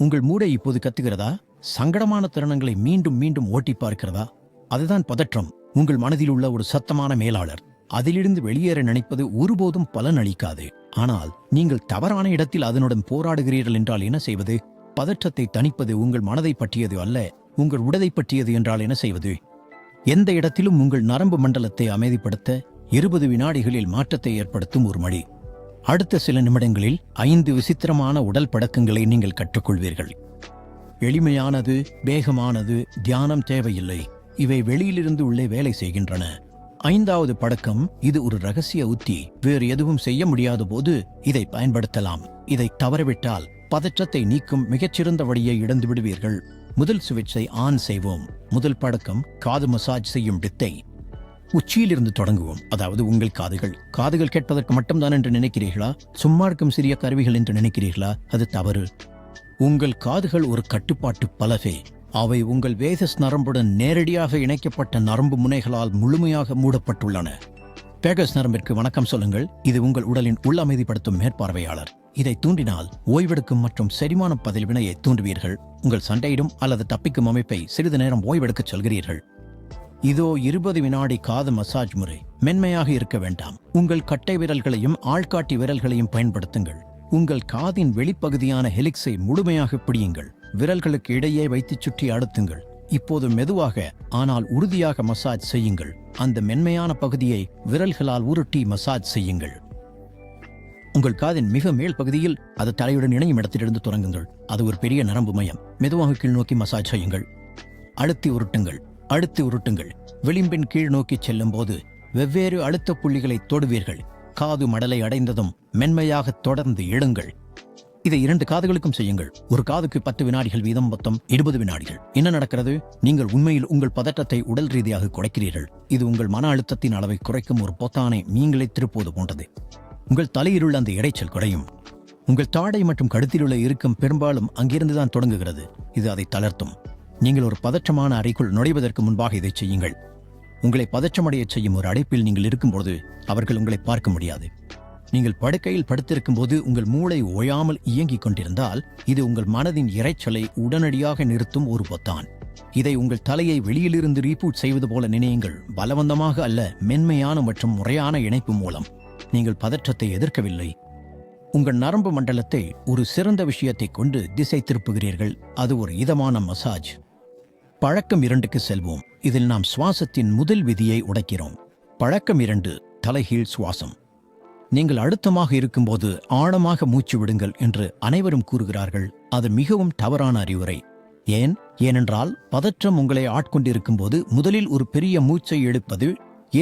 உங்கள் மூளை இப்போது கத்துகிறதா? சங்கடமான தருணங்களை மீண்டும் மீண்டும் ஓட்டி பார்க்கிறதா? அதுதான் பதற்றம். உங்கள் மனதில் உள்ள ஒரு சத்தமான மேலாளர். அதிலிருந்து வெளியேற நினைப்பது ஒருபோதும் பலன் அளிக்காது. ஆனால் நீங்கள் தவறான இடத்தில் அதனுடன் போராடுகிறீர்கள் என்றால் என்ன செய்வது? பதற்றத்தை தணிப்பது உங்கள் மனதை பற்றியது அல்ல, உங்கள் உடலை பற்றியது என்றால் என்ன செய்வது? எந்த இடத்திலும் உங்கள் நரம்பு மண்டலத்தை அமைதிப்படுத்த 20 வினாடிகளில் மாற்றத்தை ஏற்படுத்தும் ஒரு மொழி. அடுத்த சில நிமிடங்களில் 5 விசித்திரமான உடல் பழக்கங்களை நீங்கள் கற்றுக்கொள்வீர்கள். எளிமையானது, வேகமானது, தியானம் தேவையில்லை. இவை வெளியிலிருந்து உள்ளே வேலை செய்கின்றன. 5வது பழக்கம், இது ஒரு ரகசிய உத்தி. வேறு எதுவும் செய்ய முடியாத போது இதை பயன்படுத்தலாம். இதை தவறவிட்டால் பதற்றத்தை நீக்கும் மிகச்சிறந்த வழியை இழந்து விடுவீர்கள். முதல் சுவிட்சை ஆன் செய்வோம். முதல் பழக்கம், காது மசாஜ் செய்யும் வித்தை. உச்சியிலிருந்து தொடங்குவோம். அதாவது உங்கள் காதுகள் கேட்பதற்கு மட்டும்தான் என்று நினைக்கிறீர்களா? சும்மா இருக்கும் சிறிய கருவிகள் என்று நினைக்கிறீர்களா? அது தவறு. உங்கள் காதுகள் ஒரு கட்டுப்பாட்டு பலகை. அவை உங்கள் வேகஸ் நரம்புடன் நேரடியாக இணைக்கப்பட்ட நரம்பு முனைகளால் முழுமையாக மூடப்பட்டுள்ளன. வேகஸ் நரம்பிற்கு வணக்கம் சொல்லுங்கள். இது உங்கள் உடலின் உள்ளமைதிப்படுத்தும் மேற்பார்வையாளர். இதை தூண்டினால் ஓய்வெடுக்கும் மற்றும் செரிமான பதில் வினையை தூண்டுவீர்கள். உங்கள் சண்டையிடும் அல்லது தப்பிக்கும் அமைப்பை சிறிது நேரம் ஓய்வெடுக்கச் சொல்கிறீர்கள். இதோ 20 வினாடி காது மசாஜ் முறை. மென்மையாக இருக்க வேண்டாம். உங்கள் கட்டை விரல்களையும் ஆள்காட்டி விரல்களையும் பயன்படுத்துங்கள். உங்கள் காதின் வெளிப்பகுதியான ஹெலிக்ஸை முழுமையாக பிடியுங்கள். விரல்களுக்கு இடையே வைத்து சுற்றி அழுத்துங்கள். இப்போது மெதுவாக ஆனால் உறுதியாக மசாஜ் செய்யுங்கள். அந்த மென்மையான பகுதியை விரல்களால் உருட்டி மசாஜ் செய்யுங்கள். உங்கள் காதின் மிக மேல் பகுதியில் அது தலையுடன் இணையும் இடத்திலிருந்து தொடங்குங்கள். அது ஒரு பெரிய நரம்பு மையம். மெதுவாக கீழ் நோக்கி மசாஜ் செய்யுங்கள். அழுத்தி உருட்டுங்கள். விளிம்பின் கீழ் நோக்கி செல்லும் போது வெவ்வேறு அழுத்த புள்ளிகளை தொடுவீர்கள். காது மடலை அடைந்ததும் மென்மையாக தொடர்ந்து இழுங்கள். இதை 2 காதுகளுக்கும் செய்யுங்கள். ஒரு காதுக்கு 10 வினாடிகள் வீதம், மொத்தம் 20 வினாடிகள். என்ன நடக்கிறது? நீங்கள் உண்மையில் உங்கள் பதற்றத்தை உடல் ரீதியாக குறைக்கிறீர்கள். இது உங்கள் மன அழுத்தத்தின் அளவை குறைக்கும் ஒரு பொத்தானை நீங்களே திருப்புவது போன்றது. உங்கள் தலையிலுள்ள அந்த இரைச்சல் குறையும். உங்கள் தாடை மற்றும் கழுத்திலுள்ள இறுக்கம் பெரும்பாலும் அங்கிருந்துதான் தொடங்குகிறது. இது அதை தளர்த்தும். நீங்கள் ஒரு பதற்றமான அறைக்குள் நுழைவதற்கு முன்பாக இதை செய்யுங்கள். உங்களை பதற்றமடைய செய்யும் ஒரு அடைப்பில் நீங்கள் இருக்கும்போது அவர்கள் உங்களை பார்க்க முடியாது. நீங்கள் படுக்கையில் படுத்திருக்கும் போது உங்கள் மூளை ஓயாமல் இயங்கிக் கொண்டிருந்தால் இது உங்கள் மனதின் இரைச்சலை உடனடியாக நிறுத்தும் ஒரு பொத்தான். இதை உங்கள் தலையை வெளியிலிருந்து ரீபூட் செய்வது போல நினையுங்கள். பலவந்தமாக அல்ல, மென்மையான மற்றும் முறையான இணைப்பு மூலம். நீங்கள் பதற்றத்தை எதிர்க்கவில்லை. உங்கள் நரம்பு மண்டலத்தை ஒரு சிறந்த விஷயத்தை கொண்டு திசை திருப்புகிறீர்கள். அது ஒரு இதமான மசாஜ். பழக்கம் 2க்கு செல்வோம். இதில் நாம் சுவாசத்தின் முதல் விதியை உடைக்கிறோம். பழக்கம் 2, தலைகீழ் சுவாசம். நீங்கள் அழுத்தமாக இருக்கும்போது ஆழமாக மூச்சு விடுங்கள் என்று அனைவரும் கூறுகிறார்கள். அது மிகவும் தவறான அறிவுரை. ஏனென்றால் பதற்றம் உங்களை ஆட்கொண்டிருக்கும் போது முதலில் ஒரு பெரிய மூச்சை எடுப்பது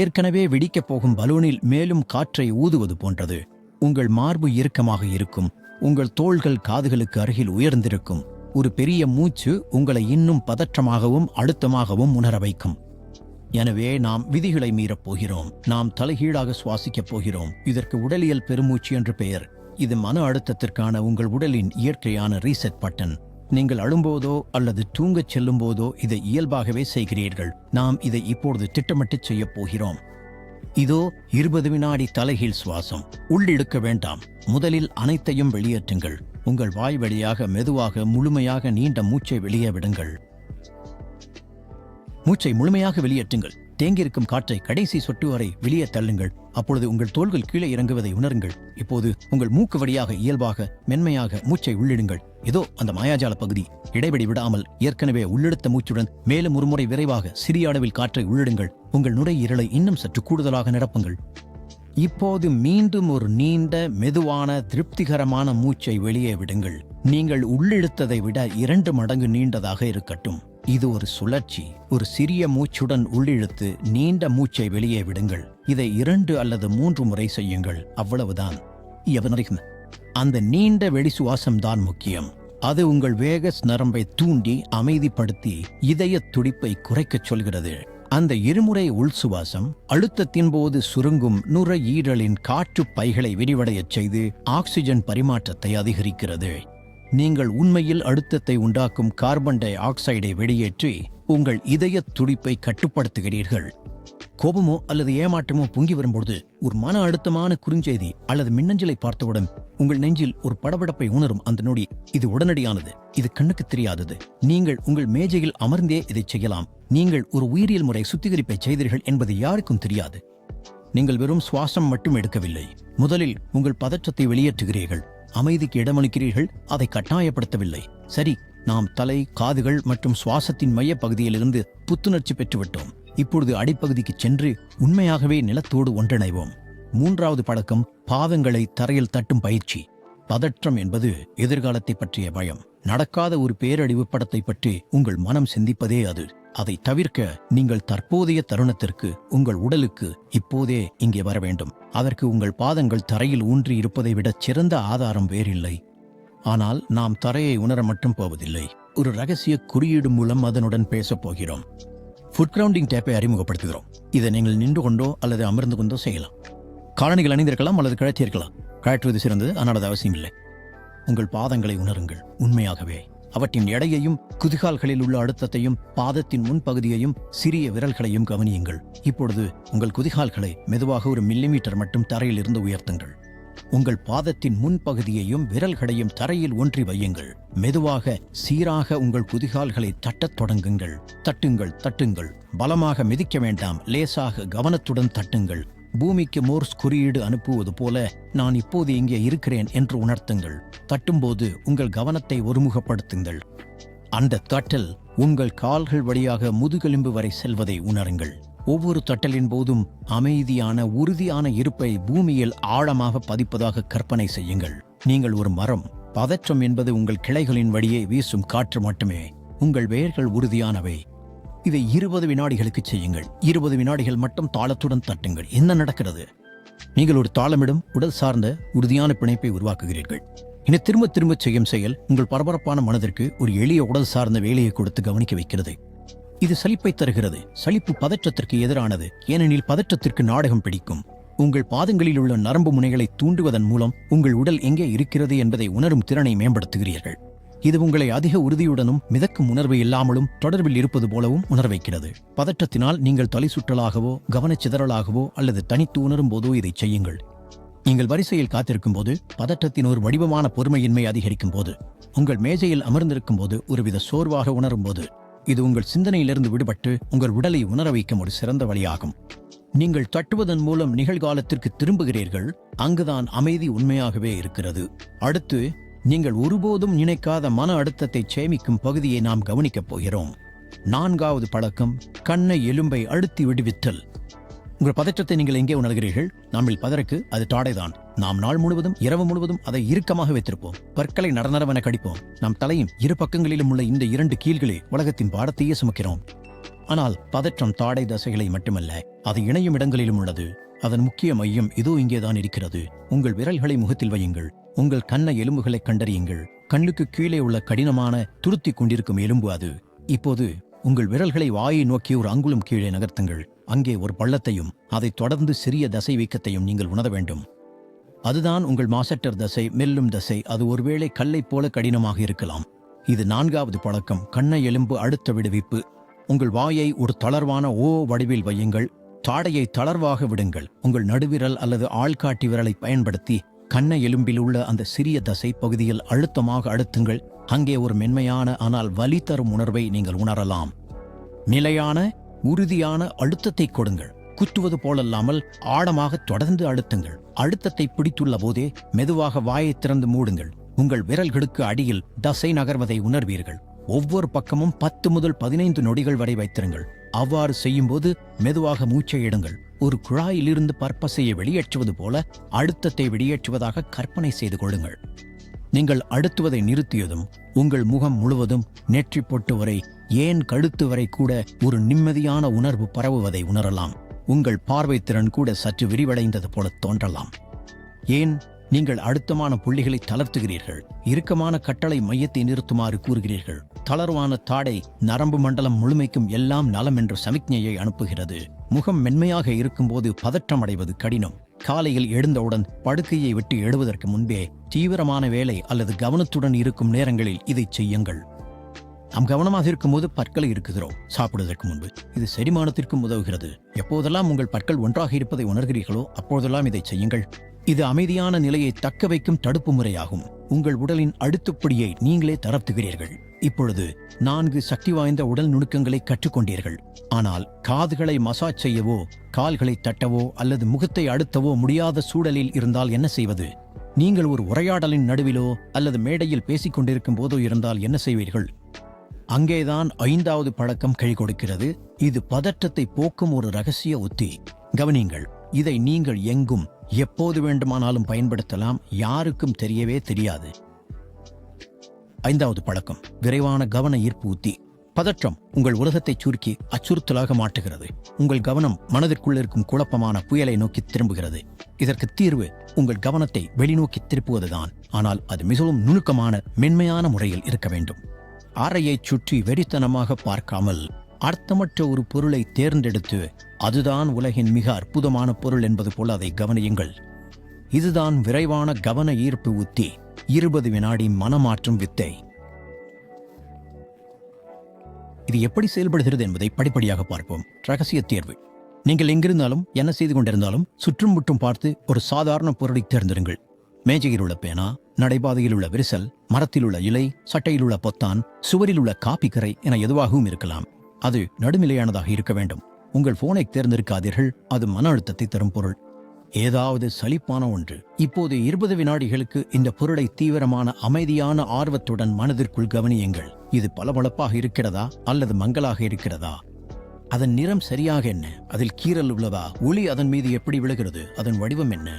ஏற்கனவே வெடிக்கப் போகும் பலூனில் மேலும் காற்றை ஊதுவது போன்றது. உங்கள் மார்பு இறுக்கமாக இருக்கும். உங்கள் தோள்கள் காதுகளுக்கு அருகில் உயர்ந்திருக்கும். ஒரு பெரிய மூச்சு உங்களை இன்னும் பதற்றமாகவும் அழுத்தமாகவும் உணர வைக்கும். எனவே நாம் விதிகளை மீறப் போகிறோம். நாம் தலைகீழாக சுவாசிக்கப் போகிறோம். இதற்கு உடலியல் பெருமூச்சு என்று பெயர். இது மன அழுத்தத்திற்கான உங்கள் உடலின் இயற்கையான ரீசெட் பட்டன். நீங்கள் அழும்போதோ அல்லது தூங்கச் செல்லும் போதோ இதை இயல்பாகவே செய்கிறீர்கள். நாம் இதை இப்பொழுது திட்டமிட்டு செய்ய போகிறோம். இதோ 20 வினாடி தலைகீழ் சுவாசம். உள்ளிழுக்க வேண்டாம். முதலில் அனைத்தையும் வெளியேற்றுங்கள். உங்கள் வாய் வழியாக மெதுவாக முழுமையாக நீண்ட மூச்சை வெளியே விடுங்கள். மூச்சை முழுமையாக வெளியேற்றுங்கள். தேங்கியிருக்கும் காற்றை கடைசி சொட்டு வரை வெளியே தள்ளுங்கள். அப்பொழுது உங்கள் தோள்கள் கீழே இறங்குவதை உணருங்கள். இப்போது உங்கள் மூக்கு வழியாக இயல்பாக மென்மையாக மூச்சை உள்ளிடுங்கள். இதோ அந்த மாயாஜால பகுதி. இடைவெளி விடாமல் ஏற்கனவே உள்ளிழுத்த மூச்சுடன் மேலும் ஒருமுறை விரைவாக சிறிய அளவில் காற்றை உள்ளிடுங்கள். உங்கள் நுரையீரலை இன்னும் சற்று கூடுதலாக நிரப்புங்கள். இப்போது மீண்டும் ஒரு நீண்ட மெதுவான திருப்திகரமான மூச்சை வெளியே விடுங்கள். நீங்கள் உள்ளிழுத்ததை விட 2 மடங்கு நீண்டதாக இருக்கட்டும். இது ஒரு சுழற்சி. ஒரு சிறிய மூச்சுடன் உள்ளிழுத்து நீண்ட மூச்சை வெளியே விடுங்கள். இதை 2 அல்லது 3 முறை செய்யுங்கள். அவ்வளவுதான். அந்த நீண்ட வெளி சுவாசம்தான் முக்கியம். அது உங்கள் வேகஸ் நரம்பை தூண்டி அமைதிப்படுத்தி இதய துடிப்பை குறைக்கச் சொல்கிறது. அந்த இருமுறை உள் சுவாசம் அழுத்தத்தின் போது சுருங்கும் நுரையீரலின் காற்று பைகளை விரிவடையச் செய்து ஆக்சிஜன் பரிமாற்றத்தை அதிகரிக்கிறது. நீங்கள் உண்மையில் அழுத்தத்தை உண்டாக்கும் கார்பன் டை ஆக்சைடை வெளியேற்றி உங்கள் இதய துடிப்பை கட்டுப்படுத்துகிறீர்கள். கோபமோ அல்லது ஏமாற்றமோ பொங்கி வரும்பொழுது ஒரு மன அழுத்தமான குறுஞ்செய்தி அல்லது மின்னஞ்சலை பார்த்தவுடன் உங்கள் நெஞ்சில் ஒரு படபடப்பை உணரும் அந்த நொடி இது உடனடியானது, இது கண்ணுக்கு தெரியாதது. நீங்கள் உங்கள் மேஜையில் அமர்ந்தே இதை செய்யலாம். நீங்கள் ஒரு உயிரியல் முறை சுத்திகரிப்பை செய்தீர்கள் என்பது யாருக்கும் தெரியாது. நீங்கள் வெறும் சுவாசம் மட்டும் எடுக்கவில்லை. முதலில் உங்கள் பதற்றத்தை வெளியேற்றுகிறீர்கள், அமைதிக்கு இடமளிக்கிறீர்கள், அதை கட்டாயப்படுத்தவில்லை. சரி, நாம் தலை, காதுகள் மற்றும் சுவாசத்தின் மைய பகுதியிலிருந்து புத்துணர்ச்சி பெற்றுவிட்டோம். இப்பொழுது அடிப்பகுதிக்கு சென்று உண்மையாகவே நிலத்தோடு ஒன்றிணைவோம். 3வது பழக்கம், பாதங்களை தரையில் தட்டும் பயிற்சி. பதற்றம் என்பது எதிர்காலத்தை பற்றிய பயம். நடக்காத ஒரு பேரழிவு படத்தை பற்றி உங்கள் மனம் சிந்திப்பதே அது. அதை தவிர்க்க நீங்கள் தற்போதைய தருணத்திற்கு, உங்கள் உடலுக்கு இப்போதே இங்கே வர வேண்டும். அதற்கு உங்கள் பாதங்கள் தரையில் ஊன்றி இருப்பதை விட சிறந்த ஆதாரம் வேறில்லை. ஆனால் நாம் தரையை உணர மட்டும் போவதில்லை, ஒரு ரகசிய குறியீடு மூலம் அதனுடன் பேசப் போகிறோம். ஃபுட் கிரவுண்டிங் டேப்பை அறிமுகப்படுத்துகிறோம். இதை நீங்கள் நின்று கொண்டோ அல்லது அமர்ந்து கொண்டோ செய்யலாம். காலணிகள் அணிந்திருக்கலாம் அல்லது கழற்றியிருக்கலாம். கழற்றுவது சிறந்தது, ஆனால் அது அவசியம் இல்லை. உங்கள் பாதங்களை உணருங்கள். உண்மையாகவே அவற்றின் எடையையும், குதிகால்களில் உள்ள அழுத்தத்தையும், பாதத்தின் முன்பகுதியையும், சிறிய விரல்களையும் கவனியுங்கள். இப்பொழுது உங்கள் குதிகால்களை மெதுவாக 1 மில்லிமீட்டர் மட்டும் தரையில் இருந்து உயர்த்துங்கள். உங்கள் பாதத்தின் முன்பகுதியையும் விரல்களையும் தரையில் ஒன்றி வையுங்கள். மெதுவாக, சீராக உங்கள் குதிகால்களை தட்டத் தொடங்குங்கள். தட்டுங்கள், தட்டுங்கள். பலமாக மிதிக்க வேண்டாம், லேசாக கவனத்துடன் தட்டுங்கள். பூமிக்கு மோர்ஸ் குறியீடு அனுப்புவது போல, நான் இப்போது இங்கே இருக்கிறேன் என்று உணர்த்துங்கள். தட்டும்போது உங்கள் கவனத்தை ஒருமுகப்படுத்துங்கள். அந்த தட்டல் உங்கள் கால்கள் வழியாக முதுகெலும்பு வரை செல்வதை உணருங்கள். ஒவ்வொரு தட்டலின் போதும் அமைதியான, உறுதியான இருப்பை பூமியில் ஆழமாக பதிப்பதாக கற்பனை செய்யுங்கள். நீங்கள் ஒரு மரம். பதற்றம் என்பது உங்கள் கிளைகளின் வழியே வீசும் காற்று மட்டுமே. உங்கள் வேர்கள் உறுதியானவை. இதை 20 வினாடிகளுக்கு செய்யுங்கள். 20 வினாடிகள் மட்டும் தாளத்துடன் தட்டுங்கள். என்ன நடக்கிறது? நீங்கள் ஒரு தாளமிடும், உடல் சார்ந்த உறுதியான பிணைப்பை உருவாக்குகிறீர்கள். இனி திரும்ப திரும்ப செய்யும் செயல் உங்கள் பரபரப்பான மனதிற்கு ஒரு எளிய உடல் சார்ந்த வேலையை கொடுத்து கவனிக்க வைக்கிறது. இது சலிப்பை தருகிறது. சலிப்பு பதற்றத்திற்கு எதிரானது, ஏனெனில் பதற்றத்திற்கு நாடகம் பிடிக்கும். உங்கள் பாதங்களில் உள்ள நரம்பு முனைகளை தூண்டுவதன் மூலம் உங்கள் உடல் எங்கே இருக்கிறது என்பதை உணரும் திறனை மேம்படுத்துகிறீர்கள். இது உங்களை அதிக உறுதியுடனும் மிதக்கும் உணர்வு இல்லாமலும் தொடர்பில் இருப்பது போலவும் உணர வைக்கிறது. பதற்றத்தினால் நீங்கள் தலை சுற்றலாகவோ, கவனச்சிதறலாகவோ அல்லது தனித்து உணரும் போதோ இதை செய்யுங்கள். நீங்கள் வரிசையில் காத்திருக்கும் போது, பதற்றத்தின் ஒரு வடிவமான பொறுமையின்மை அதிகரிக்கும் போது, உங்கள் மேஜையில் அமர்ந்திருக்கும் போது, ஒருவித சோர்வாக உணரும் போது, இது உங்கள் சிந்தனையிலிருந்து விடுபட்டு உங்கள் உடலை உணர வைக்கும் ஒரு சிறந்த வழியாகும். நீங்கள் தட்டுவதன் மூலம் நிகழ்காலத்திற்கு திரும்புகிறீர்கள். அங்குதான் அமைதி உண்மையாகவே இருக்கிறது. அடுத்து, நீங்கள் ஒருபோதும் நினைக்காத மன அழுத்தத்தை சேமிக்கும் பகுதியை நாம் கவனிக்கப் போகிறோம். 4வது பழக்கம், கண்ணை எலும்பை அழுத்தி விடுவித்தல். உங்கள் பதற்றத்தை நீங்கள் எங்கே உணர்கிறீர்கள்? நம்மில் பதருக்கு அது தாடைதான். நாம் நாள் முழுவதும், இரவு முழுவதும் அதை இறுக்கமாக வைத்திருப்போம். பற்களை நடநடவென கடிப்போம். நம் தலையும் இரு பக்கங்களிலும் உள்ள இந்த 2 கீல்களே உலகத்தின் பாரத்தையே சுமக்கிறோம். ஆனால் பதற்றம் தாடை தசைகளை மட்டுமல்ல, அது இணையும் இடங்களிலும் உள்ளது. அதன் முக்கிய மையம் இதோ இங்கேதான் இருக்கிறது. உங்கள் விரல்களை முகத்தில் வையுங்கள். உங்கள் கண்ண எலும்புகளை கண்டறியுங்கள். கண்ணுக்கு கீழே உள்ள கடினமான, துருத்தி கொண்டிருக்கும் எலும்பு அது. இப்போது உங்கள் விரல்களை வாயை நோக்கி ஒரு அங்குலம் கீழே நகர்த்துங்கள். அங்கே ஒரு பள்ளத்தையும் அதைத் தொடர்ந்து சிறிய தசை வீக்கத்தையும் நீங்கள் உணர வேண்டும். அதுதான் உங்கள் மாசட்டர் தசை, மெல்லும் தசை. அது ஒருவேளை கல்லைப் போல கடினமாக இருக்கலாம். இது 4வது பழக்கம், கண்ண எலும்பு அழுத்த விடுவிப்பு. உங்கள் வாயை ஒரு தளர்வான ஓ வடிவில் வையுங்கள். தாடையை தளர்வாக விடுங்கள். உங்கள் நடுவிரல் அல்லது ஆள்காட்டி விரலை பயன்படுத்தி கண்ண எலும்பில் உள்ள அந்த சிறிய தசை பகுதியில் அழுத்தமாக அழுத்துங்கள். அங்கே ஒரு மென்மையான ஆனால் வலி தரும் உணர்வை நீங்கள் உணரலாம். நிலையான, உறுதியான அழுத்தத்தை கொடுங்கள். குத்துவது போலல்லாமல் ஆழமாக தொடர்ந்து அழுத்துங்கள். அழுத்தத்தை பிடித்துள்ள போதே மெதுவாக வாயை திறந்து மூடுங்கள். உங்கள் விரல்களுக்கு அடியில் தசை நகர்வதை உணர்வீர்கள். ஒவ்வொரு பக்கமும் 10 முதல் 15 நொடிகள் வரை வைத்திருங்கள். அவ்வாறு செய்யும்போது மெதுவாக மூச்சை எடுங்கள். ஒரு குழாயிலிருந்து பற்பசையை வெளியேற்றுவது போல அழுத்தத்தை வெளியேற்றுவதாக கற்பனை செய்து கொள்ளுங்கள். நீங்கள் அழுத்துவதை நிறுத்தியதும் உங்கள் முகம் முழுவதும், நெற்றி பொட்டு வரை, ஏன் கழுத்து வரை கூட ஒரு நிம்மதியான உணர்வு பரவுவதை உணரலாம். உங்கள் பார்வை திறன் கூட சற்று விரிவடைந்தது போல தோன்றலாம். ஏன் நீங்கள் அழுத்தமான புள்ளிகளை தளர்த்துகிறீர்கள். இறுக்கமான கட்டளை மையத்தை நிறுத்துமாறு கூறுகிறீர்கள். தளர்வான தாடை நரம்பு மண்டலம் முழுமைக்கும் எல்லாம் நலம் என்ற சமிக்ஞையை அனுப்புகிறது. முகம் மென்மையாக இருக்கும்போது பதற்றம் அடைவது கடினம். காலையில் எழுந்தவுடன் படுக்கையை விட்டு எழுவதற்கு முன்பே தீவிரமான வேலை அல்லது கவனத்துடன் இருக்கும் நேரங்களில் இதை செய்யுங்கள். நாம் கவனமாக இருக்கும்போது பற்களை இருக்குகிறோம் சாப்பிடுவதற்கு முன்பு. இது செரிமானத்திற்கும் உதவுகிறது. எப்போதெல்லாம் உங்கள் பற்கள் ஒன்றாக இருப்பதை உணர்கிறீர்களோ அப்போதெல்லாம் இதை செய்யுங்கள். இது அமைதியான நிலையை தக்க வைக்கும் தடுப்பு முறையாகும். உங்கள் உடலின் அடுத்தபடியை நீங்களே தளர்த்துகிறீர்கள். இப்பொழுது 4 சக்தி வாய்ந்த உடல் நுணுக்கங்களை கற்றுக்கொண்டீர்கள். ஆனால் காதுகளை மசாஜ் செய்யவோ கால்களை தட்டவோ அல்லது முகத்தை அழுத்தவோ முடியாத சூழலில் இருந்தால் என்ன செய்வது? நீங்கள் ஒரு உரையாடலின் நடுவிலோ அல்லது மேடையில் பேசிக் கொண்டிருக்கும் போதோ இருந்தால் என்ன செய்வீர்கள்? அங்கேதான் 5வது பழக்கம் கை கொடுக்கிறது. இது பதற்றத்தை போக்கும் ஒரு ரகசிய உத்தி. கவனியுங்கள், இதை நீங்கள் எங்கும் எப்போது வேண்டுமானாலும் பயன்படுத்தலாம். யாருக்கும் தெரியவே தெரியாது. 5வது பழக்கம் விரைவான கவன ஈர்ப்பு உத்தி. பதற்றம் உங்கள் உலகத்தை சுருக்கி அச்சுறுத்தலாக மாற்றுகிறது. உங்கள் கவனம் மனதிற்குள் இருக்கும் குழப்பமான புயலை நோக்கி திரும்புகிறது. இதற்கு தீர்வு உங்கள் கவனத்தை வெளிநோக்கி திருப்புவதுதான். ஆனால் அது மிகவும் நுணுக்கமான மென்மையான முறையில் இருக்க வேண்டும். அறையை சுற்றி வெறித்தனமாக பார்க்காமல் அர்த்தமற்ற ஒரு பொருளை தேர்ந்தெடுத்து அதுதான் உலகின் மிக அற்புதமான பொருள் என்பது போல அதை கவனியுங்கள். இதுதான் விரைவான கவன ஈர்ப்பு உத்தி. 20 வினாடி மனமாற்றும் வித்தை. இது எப்படி செயல்படுகிறது என்பதை படிப்படியாக பார்ப்போம். ரகசிய தேர்வு. நீங்கள் எங்கிருந்தாலும் என்ன செய்து கொண்டிருந்தாலும் சுற்றும் முற்றும் பார்த்து ஒரு சாதாரண பொருளை தேர்ந்தெடுங்கள். மேஜையில் உள்ள பேனா, நடைபாதையில் உள்ள விரிசல், மரத்தில் உள்ள இலை, சட்டையில் உள்ள பொத்தான், சுவரில் உள்ள காப்பி கரை என எதுவாகவும் இருக்கலாம். அது நடுநிலையானதாக இருக்க வேண்டும். உங்கள் போனை தேர்ந்தெடுக்காதீர்கள். அது மன அழுத்தத்தை தரும் பொருள். ஏதாவது சலிப்பான ஒன்று. இப்போது 20 வினாடிகளுக்கு இந்த பொருளை தீவிரமான அமைதியான ஆர்வத்துடன் மனதிற்குள் கவனியுங்கள். இது பளபளப்பாக இருக்கிறதா அல்லது மங்கலாக இருக்கிறதா? அதன் நிறம் சரியாக என்ன? அதில் கீறல் உள்ளதா? ஒளி அதன் மீது எப்படி விழுகிறது? அதன் வடிவம் என்ன?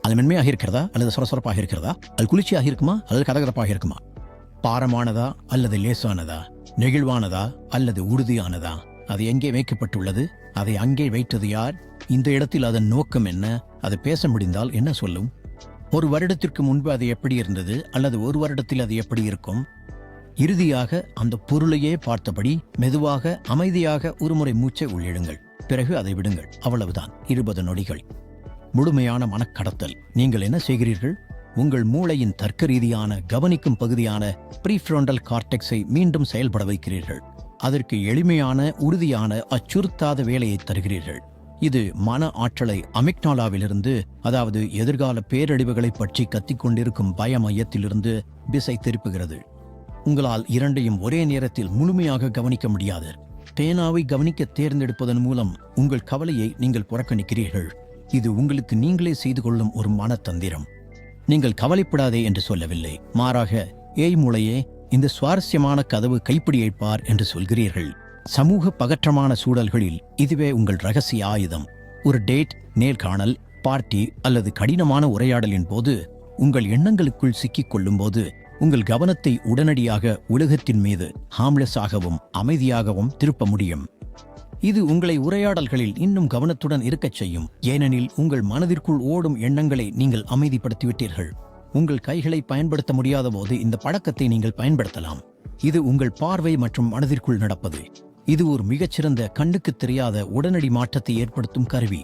அது மென்மையாக இருக்கிறதா அல்லது சொரசொரப்பாக இருக்கிறதா? அது குளிர்ச்சியாக இருக்குமா அல்லது கதகதப்பாக இருக்குமா? பாரமானதா அல்லது லேசானதா? நெகிழ்வானதா அல்லது உறுதியானதா? அது எங்கே வைக்கப்பட்டுள்ளது? அதை அங்கே வைத்தது யார்? இந்த இடத்தில் அதன் நோக்கம் என்ன? அது பேச முடிந்தால் என்ன சொல்லும்? 1 வருடத்திற்கு முன்பு அது எப்படி இருந்தது அல்லது 1 வருடத்தில் அது எப்படி இருக்கும்? இறுதியாக அந்த பொருளையே பார்த்தபடி மெதுவாக அமைதியாக ஒருமுறை மூச்சை உள்ளிடுங்கள். பிறகு அதை விடுங்கள். அவ்வளவுதான். 20 நொடிகள். முழுமையான மனக்கடத்தல். நீங்கள் என்ன செய்கிறீர்கள்? உங்கள் மூளையின் தர்க்க ரீதியான கவனிக்கும் பகுதியான ப்ரீஃப்ராண்டல் கார்டெக்ஸை மீண்டும் செயல்பட வைக்கிறீர்கள். அதற்கு எளிமையான உறுதியான அச்சுறுத்தாத வேலையை தருகிறீர்கள். இது மன ஆற்றலை அமிக்டாலாவிலிருந்து, அதாவது எதிர்கால பேரழிவுகளை பற்றி கத்திக்கொண்டிருக்கும் பய மையத்திலிருந்து திசை திருப்புகிறது. உங்களால் இரண்டையும் ஒரே நேரத்தில் முழுமையாக கவனிக்க முடியாது. பேனாவை கவனிக்க தேர்ந்தெடுப்பதன் மூலம் உங்கள் கவலையை நீங்கள் புறக்கணிக்கிறீர்கள். இது உங்களுக்கு நீங்களே செய்து கொள்ளும் ஒரு மனத்தந்திரம். நீங்கள் கவலைப்படாதே என்று சொல்லவில்லை. மாறாக, ஏய் மூளையே, இந்த சுவாரஸ்யமான கதவு கைப்பிடியை பார் என்று சொல்கிறீர்கள். சமூக பதற்றமான சூழல்களில் இதுவே உங்கள் ரகசிய ஆயுதம். ஒரு டேட், நேர்காணல், பார்ட்டி அல்லது கடினமான உரையாடலின் போது உங்கள் எண்ணங்களுக்குள் சிக்கிக் கொள்ளும் போது உங்கள் கவனத்தை உடனடியாக உலகத்தின் மீது ஹார்ம்லெஸ்ஸாகவும் அமைதியாகவும் திருப்ப முடியும். இது உங்களை உரையாடல்களில் இன்னும் கவனத்துடன் இருக்கச் செய்யும். ஏனெனில் உங்கள் மனதிற்குள் ஓடும் எண்ணங்களை நீங்கள் அமைதிப்படுத்திவிட்டீர்கள். உங்கள் கைகளை பயன்படுத்த முடியாத போது இந்த பழக்கத்தை நீங்கள் பயன்படுத்தலாம். இது உங்கள் பார்வை மற்றும் மனதிற்குள் நடப்பது. இது ஒரு மிகச்சிறந்த கண்ணுக்கு தெரியாத உடனடி மாற்றத்தை ஏற்படுத்தும் கருவி.